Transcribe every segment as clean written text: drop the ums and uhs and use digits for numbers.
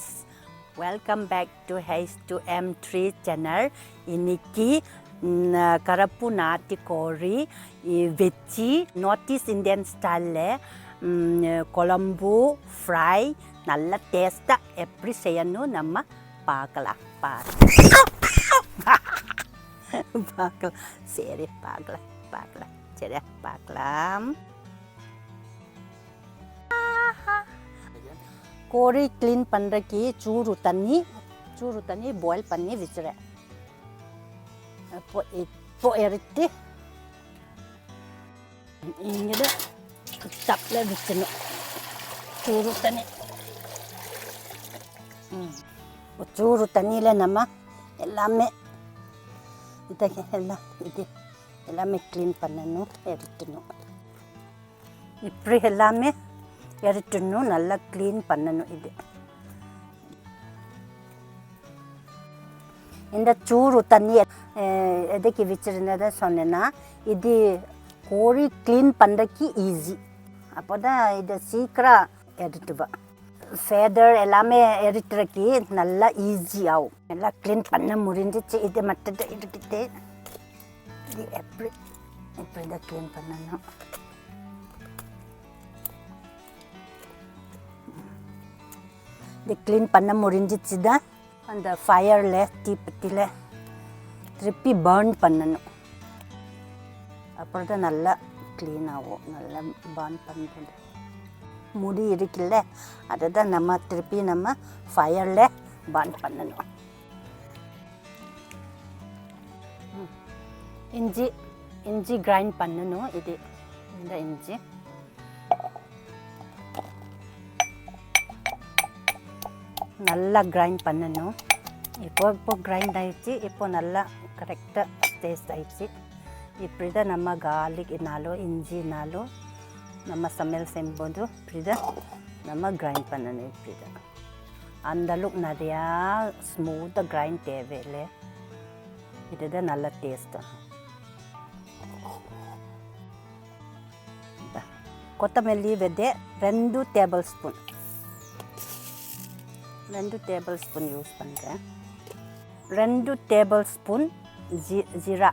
friends, welcome back to H2M3 channel. இன்னைக்கு கரப்பு நாட்டுக்கோழி வெச்சி நார்த் ஈஸ்ட் இந்தியன் ஸ்டைலில் குழம்பு ஃப்ரை நல்ல டேஸ்ட்டாக எப்படி செய்யணும் நம்ம பார்க்கலாம். சரி பார்க்கலாம் சரி பார்க்கலாம். கோழி க்ளீன் பண்ணுறக்கு சூடு தண்ணி பாயில் பண்ணி வச்சுறேன். இப்போ எடுத்து இங்கே தப்பில் வச்சிடணும் சூடு தண்ணி. சூடு தண்ணியில் நம்ம எல்லாமே எல்லாமே க்ளீன் பண்ணணும், எடுத்துடணும். இப்படி எல்லாமே எடுத்துடணும், நல்லா க்ளீன் பண்ணணும். இந்த சூடு தண்ணி எதுக்கு வச்சுருந்ததை சொன்னேன்னா, இது கோழி க்ளீன் பண்ணுறதுக்கு ஈஸி. அப்போ தான் இது சீக்கிரம் எடுத்துவேன். ஃபேதர் எல்லாமே எடுத்துறதுக்கு நல்லா ஈஸி ஆகும். எல்லாம் க்ளீன் பண்ண முடிஞ்சிச்சு. இது மற்றது எடுத்துட்டு இது இப்படி தான் க்ளீன் பண்ணணும். இது க்ளீன் பண்ண முடிஞ்சிச்சு தான் அந்த ஃபயரில் தீப்பெட்டியில் திருப்பி பர்ன் பண்ணணும். அப்புறம் தான் நல்லா க்ளீன் ஆகும். நல்லா பர்ன் பண்ணுறது முடி இருக்குல்ல, அதை தான் நம்ம திருப்பி நம்ம ஃபயரில் பர்ன் பண்ணணும். இஞ்சி கிரைண்ட் பண்ணணும். இந்த இஞ்சி நல்லா கிரைண்ட் பண்ணணும். இப்போ கிரைண்ட் ஆயிடுச்சு. இப்போ நல்லா கரெக்டாக டேஸ்ட் ஆயிடுச்சு. இப்படி தான் நம்ம கார்லிக்னாலும் இஞ்சினாலும் நம்ம சமையல் செய்யும்போது இப்படி தான் நம்ம கிரைண்ட் பண்ணணும். இப்படி தான் அந்தளவுக்கு நிறையா ஸ்மூத்தாக கிரைண்ட் தேவையில்லை. இதுதான் நல்ல டேஸ்ட்டாக. கொத்தமல்லி விதை 2 டேபிள் ஸ்பூன் யூஸ் பண்ணுறேன். 2 டேபிள் ஸ்பூன் ஜீரா,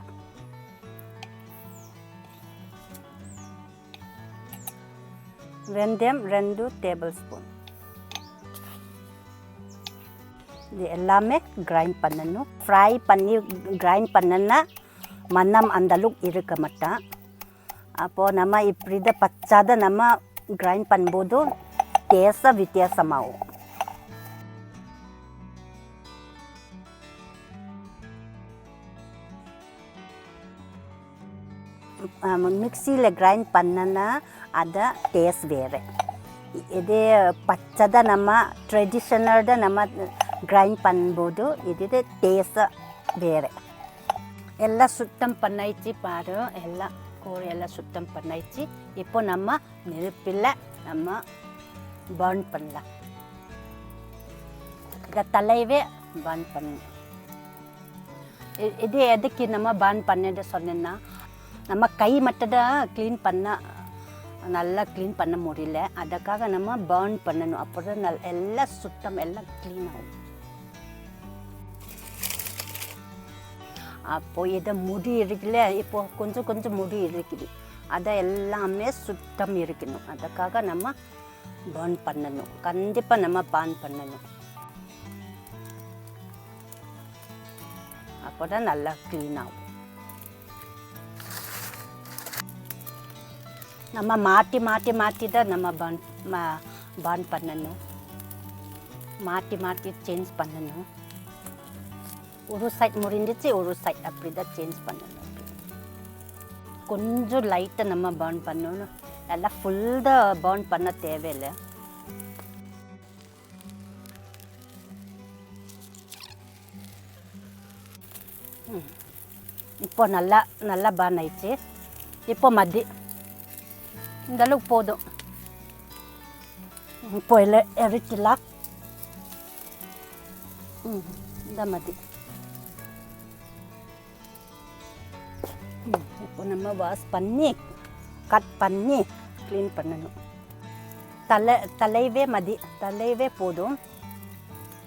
வெந்தயம் 2 டேபிள் ஸ்பூன். இது எல்லாமே கிரைண்ட் பண்ணணும். ஃப்ரை பண்ணி கிரைண்ட் பண்ணனா மனம் அந்தளவுக்கு இருக்க மாட்டான். அப்போது நம்ம இப்படி தான் பச்சாத நம்ம கிரைண்ட் பண்ணும்போது டேஸ்ட்டாக வித்தியாசமாகும். மிக்சியில் கிரைண்ட் பண்ணனா அதை டேஸ்ட் வேறு. இதே பச்சை நம்ம ட்ரெடிஷ்னல் நம்ம கிரைண்ட் பண்ணும்போது இது டேஸ்ட்டாக வேறு. எல்லாம் சுத்தம் பண்ணிச்சு பாரு. எல்லாம் கோழி எல்லாம் சுத்தம் பண்ணிச்சு. இப்போ நம்ம நெருப்பில் நம்ம பர்ன் பண்ணலாம். இந்த தலைவே பர்ன் பண்ணணும். இது எதுக்கு நம்ம பர்ன் பண்ணது சொன்னேன்னா, நம்ம கை மட்டும் தான் நல்லா க்ளீன் பண்ண முடியல. அதுக்காக நம்ம பர்ன் பண்ணணும். அப்போ தான் எல்லாம் சுத்தம் எல்லாம் க்ளீன் ஆகும். அப்போது இதை முடி இருக்குல்ல, இப்போது கொஞ்சம் முடி இருக்குது, அதை எல்லாமே சுத்தம் இருக்கணும். அதுக்காக நம்ம பர்ன் பண்ணணும். கண்டிப்பாக நம்ம பர்ன் பண்ணணும். அப்போ தான் நல்லா க்ளீன் ஆகும். நம்ம மாற்றி தான் நம்ம பர்ன் பண்ணணும். மாற்றி சேஞ்ச் பண்ணணும். ஒரு சைட் முடிஞ்சிச்சு, ஒரு சைட் அப்படி தான் சேஞ்ச் பண்ணணும். கொஞ்சம் லைட்டாக நம்ம பர்ன் பண்ணணும். எல்லாம் ஃபுல்லாக பர்ன் பண்ண தேவையில்லை. இப்போ நல்லா பர்ன் ஆயிடுச்சு. இப்போ இந்த அளவுக்கு போதும். இப்போ எல்லாம் எரிச்சிடலாம். இந்த மாதிரி இப்போ நம்ம வாஷ் பண்ணி கட் பண்ணி க்ளீன் பண்ணணும். தலைவே போதும்.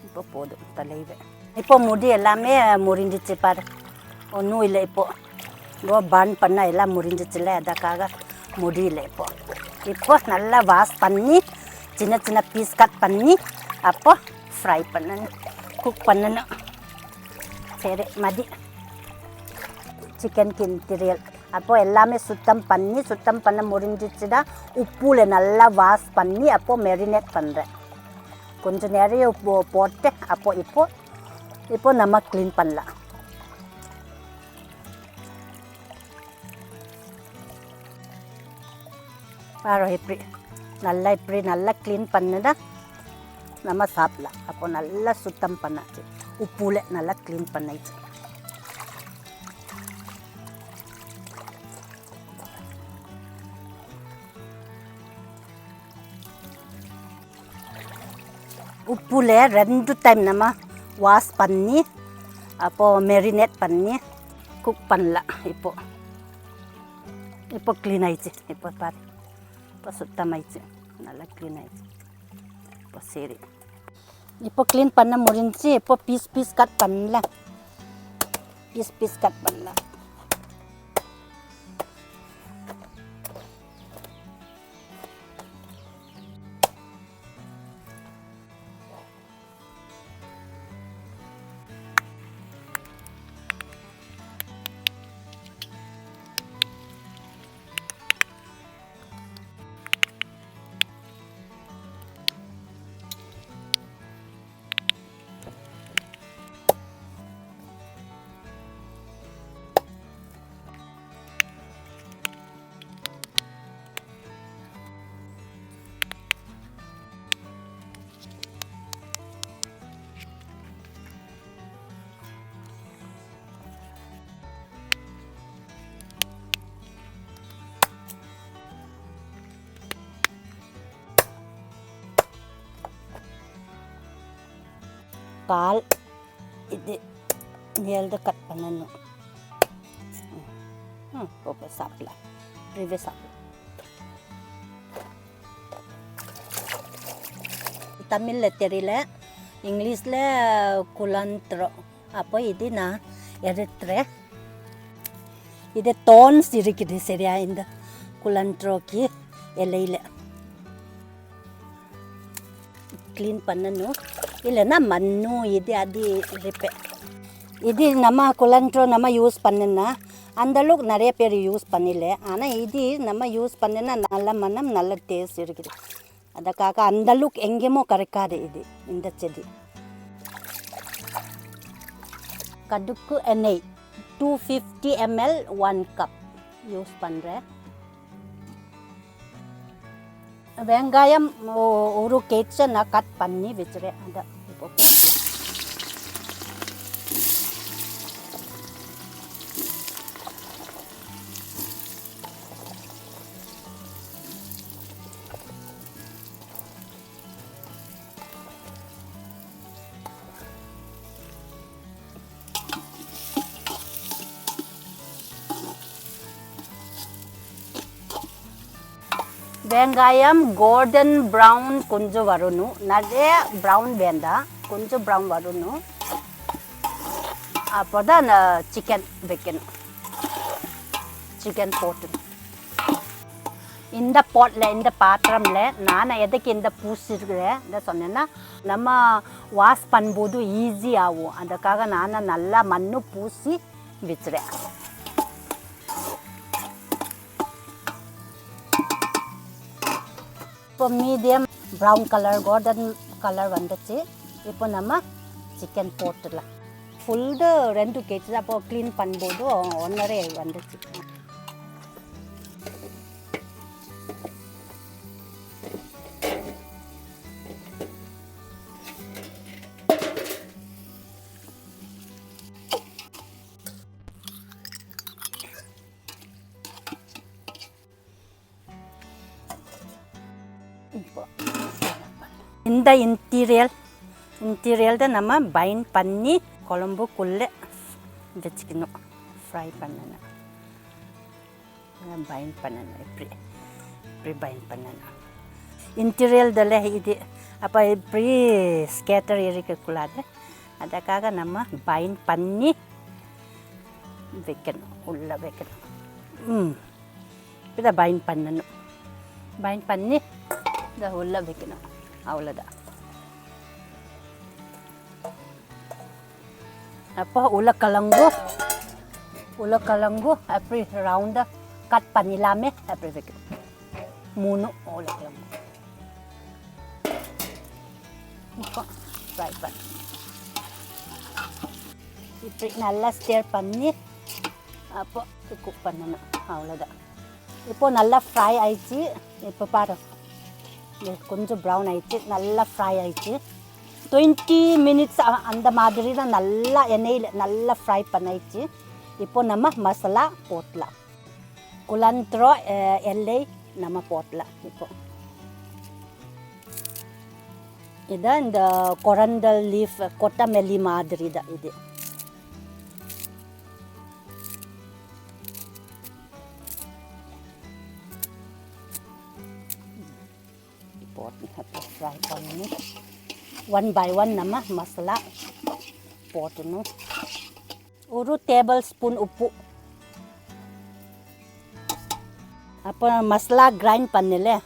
இப்போ போதும் தலைவு. இப்போ முடி எல்லாமே முறிஞ்சிச்சு பாரு, ஒன்றும் இல்லை. இப்போ பர்ன் பண்ண எல்லாம் முறிஞ்சிச்சுல, அதுக்காக முடியல. இப்போ நல்லா வாஷ் பண்ணி சின்ன சின்ன பீஸ் கட் பண்ணி அப்போ ஃப்ரை பண்ணணும், குக் பண்ணணும். சரி மதி சிக்கன் இன்டீரியல் அப்போ எல்லாமே சுத்தம் பண்ண முடிஞ்சிச்சுன்னா உப்புல நல்லா வாஷ் பண்ணி அப்போ மெரினேட் பண்ணுறேன். கொஞ்சம் நிறைய உப்பு போட்டு அப்போ இப்போ நம்ம க்ளீன் பண்ணலாம். பாரு இப்படி நல்லா க்ளீன் பண்ணுனா நம்ம சாப்பிடலாம். அப்போ நல்லா சுத்தம் பண்ணாச்சு, உப்புல நல்லா க்ளீன் பண்ணிச்சு. உப்புல 2 டைம் நம்ம வாஷ் பண்ணி அப்போ மெரினேட் பண்ணி குக் பண்ணலாம். இப்போ க்ளீன் ஆயிடுச்சு. இப்போ பாரு, இப்போ சுத்தமாயிடுச்சு, நல்லா க்ளீன் ஆயிடுச்சு. இப்போ சரி, இப்போ க்ளீன் பண்ண முடிஞ்சு. இப்போ பீஸ் கட் பண்ணலாம், பீஸ் கட் பண்ணலாம். கால் இது நீளத்தை கட் பண்ணணும். இப்போ சாப்பிடலாம், இப்படிவே சாப்பிடலாம். தமிழில் தெரியல, இங்கிலீஷில் குலாந்த்ரோ. அப்போ இது நான் எடுத்துறேன். இது தோன்ஸ் இருக்குது சரியா, இந்த குலாந்த்ரோக்கு இலையில் க்ளீன் பண்ணணும், இல்லைன்னா மண்ணும் இது அது இருப்பேன். இது நம்ம குலாந்த்ரோ நம்ம யூஸ் பண்ணுன்னா அந்தளவுக்கு நிறைய பேர் யூஸ் பண்ணல. ஆனால் இது நம்ம யூஸ் பண்ணுன்னா நல்ல மனம் நல்ல டேஸ்ட் இருக்குது. அதுக்காக அந்தளவுக்கு எங்கேயுமோ கிடைக்காது இது, இந்த செடி. கடுகு எண்ணெய் 250 ml 1 கப் யூஸ் பண்ணுறேன். வெங்காயம் ஒரு கேட்சை நான் கட் பண்ணி வச்சுறேன். அதை இப்போ வெங்காயம் கோல்டன் ப்ரௌன் கொஞ்சம் வரணும், நிறைய ப்ரௌன் வேண்டாம், கொஞ்சம் ப்ரௌன் வரணும். அப்போ தான் அந்த சிக்கன் வைக்கணும், சிக்கன் போட்டணும். இந்த பாட்டில் இந்த பாத்திரமில் நான் எதுக்கு இந்த பூசிருக்கிறேன் இந்த சொன்னேன்னா, நம்ம வாஷ் பண்ணும்போது ஈஸி ஆகும். அதுக்காக நான் நல்லா மண் பூசி வச்சுறேன். இப்போ medium brown colour golden colour வந்துச்சு. இப்போ நம்ம சிக்கன் போட்டுடலாம். ஃபுல்லு 2 kg அப்போ க்ளீன் பண்ணும்போது 1.5 வந்துச்சு. இந்த இன்டீரியல் தான் நம்ம பைண்ட் பண்ணி குழம்புக்குள்ளே வச்சுக்கணும், ஃப்ரை பண்ணணும், பைண்ட் பண்ணணும். இப்படி பைண்ட் பண்ணணும். ಇಂಟೀರಿಯಲ್ದಲ್ಲೇ ಇದೆ ಅಪ್ಪ ಪ್ರೀ ಸ್ಕೇಟರ್ ಇರಿಕುಳ್ಳಾದ್ರೆ ಅದಕ್ಕಾಗ ನಮ್ಮ ಬೈನ್ ಪನ್ನಿ வைக்கணும் உள்ளே வைக்கணும் இதை பைண்ட் பண்ணணும் பைண்ட் பண்ணி இதை உள்ளே வைக்கணும் அவ்வளோதான் அப்போ உருளைக்கிழங்கு அப்படி ரவுண்டாக கட் பண்ணிடலாமே அப்படி வைக்கணும் 3 உருளைக்கிழங்கு இப்போ ஃப்ரை பண்ண இப்படி நல்லா ஸ்டேர் பண்ணி அப்போ குக் பண்ணணும் அவ்வளோதான் இப்போது நல்லா ஃப்ரை ஆயிடுச்சு இப்போ பாரு கொஞ்சம் ப்ரௌன் ஆயிடுச்சு நல்லா ஃப்ரை ஆயிடுச்சு 20 மினிட்ஸ் அந்த மாதிரி தான் நல்லா எண்ணெயில் நல்லா ஃப்ரை பண்ணிடுச்சு இப்போது நம்ம மசாலா போட்டலாம் குலந்த்ரோ எல்லை நம்ம போட்டலாம் இப்போது இதான் இந்த கொரண்டல் லீஃப் கொத்தமல்லி மாதிரி தான் இது ஃப்ரை பண்ணி 1 by 1 நம்ம மசாலா போட்டணும் 1 டேபிள் ஸ்பூன் உப்பு அப்போ மசாலா கிரைண்ட் பண்ணல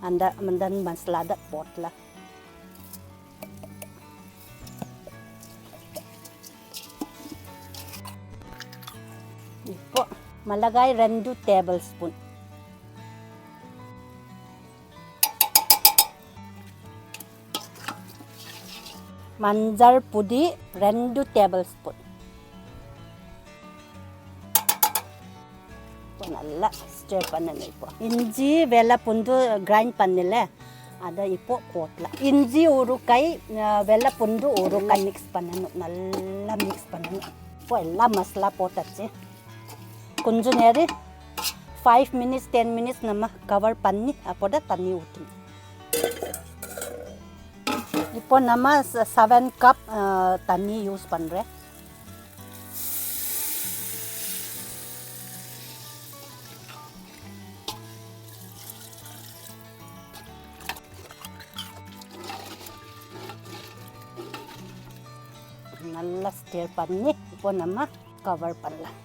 அந்த மசாலா தான் போட்டலாம் இப்போ மிளகாய் 2 டேபிள் ஸ்பூன் மஞ்சள் பொடி 2 டேபிள் ஸ்பூன் இப்போ நல்லா ஸ்டர் பண்ணணும் இப்போ இஞ்சி வெள்ளை பூண்டு கிரைண்ட் பண்ணல அதை இப்போ போட்டலாம் இஞ்சி ஒரு கை வெள்ளை பூண்டு ஒரு கை மிக்ஸ் பண்ணணும் நல்லா மிக்ஸ் பண்ணணும் இப்போ எல்லா மசாலா போட்டாச்சு கொஞ்சம் நேரம் 5 மினிட்ஸ் 10 மினிட்ஸ் நம்ம கவர் பண்ணி அப்போட தண்ணி ஊற்றணும் இப்போ நம்ம 7 கப் தண்ணி யூஸ் பண்ணுறேன் நல்லா ஸ்டர் பண்ணி இப்போ நம்ம கவர் பண்ணலாம்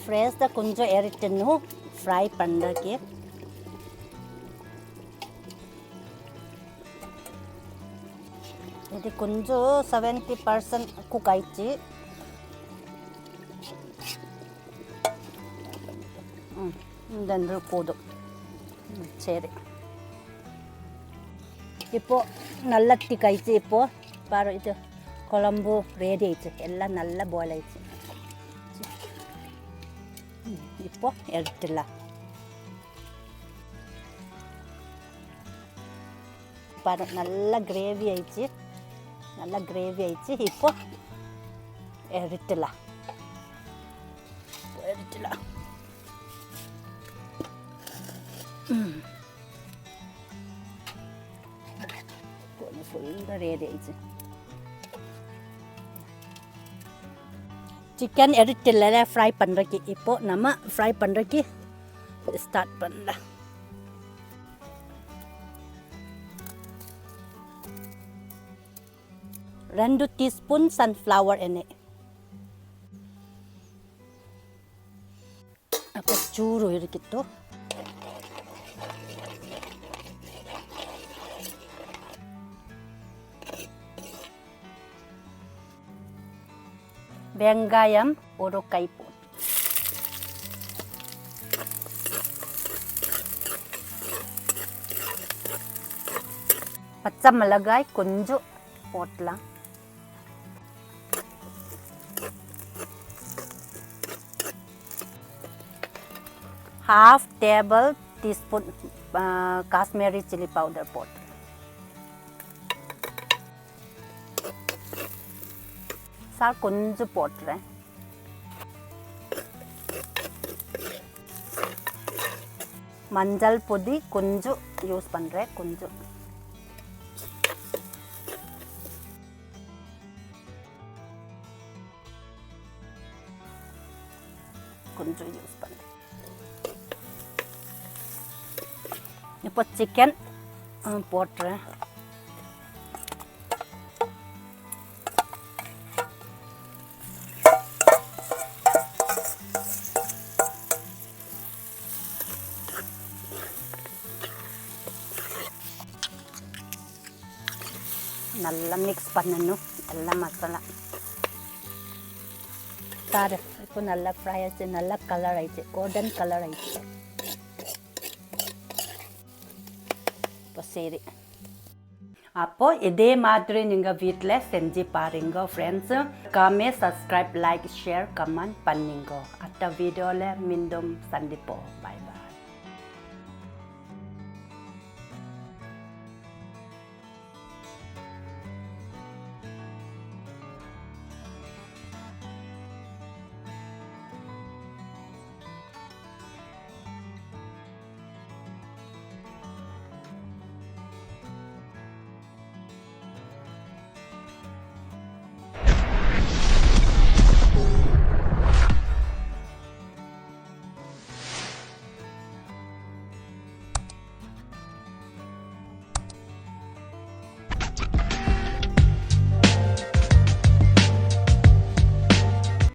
ஃப்ரெஷ் தான் கொஞ்சம் எரிட்டணும் ஃப்ரை பண்ணுறதுக்கு இது கொஞ்சம் 70% குக் ஆயிடுச்சு இந்த போதும் சரி இப்போது நல்லா திக் ஆயிடுச்சு இப்போது பாரு இது குழம்பு ரெடி ஆயிடுச்சு எல்லாம் நல்லா பாயில் ஆயிடுச்சு இப்போ எடுத்துடலாம் பாரு நல்லா கிரேவி ஆயிடுச்சு இப்போ எடுத்துடலாம் ஃபுல்லாக ரெடி ஆயிடுச்சு சிக்கன் எடுத்துல ஃப்ரை பண்ணுறக்கு இப்போ நம்ம ஃப்ரை பண்ணுறக்கு ஸ்டார்ட் பண்ணலாம் ரெண்டு டீஸ்பூன் சன்ஃப்ளவர் எண்ணெய் அப்போ சூடு இருக்கட்டும் வெங்காயம் ஒரு கை போட்டு பச்சை மிளகாய் கொஞ்சம் போடலாம். half table teaspoon Kashmiri chili powder போட்டு சார் கொஞ்சம் போட்டுறேன். மஞ்சள் பொடி கொஞ்சம் யூஸ் பண்ணுறேன். கொஞ்சம் கொஞ்சம் யூஸ் பண்ணுறேன். இப்போ சிக்கன் போட்டுறேன். நல்லா மிக்ஸ் பண்ணணும் எல்லா மசாலா. சார் இப்போ நல்லா ஃப்ரை ஆயிடுச்சு, நல்லா கலர் ஆயிடுச்சு, கோல்டன் கலர் ஆயிடுச்சு. இப்போ சரி, அப்போ இதே மாதிரி நீங்கள் வீட்டில் செஞ்சு பாருங்க ஃப்ரெண்ட்ஸ். கமே சப்ஸ்கிரைப், லைக், ஷேர், கமெண்ட் பண்ணிங்க. அடுத்த வீடியோவில் மீண்டும் சந்திப்போம். பாய்.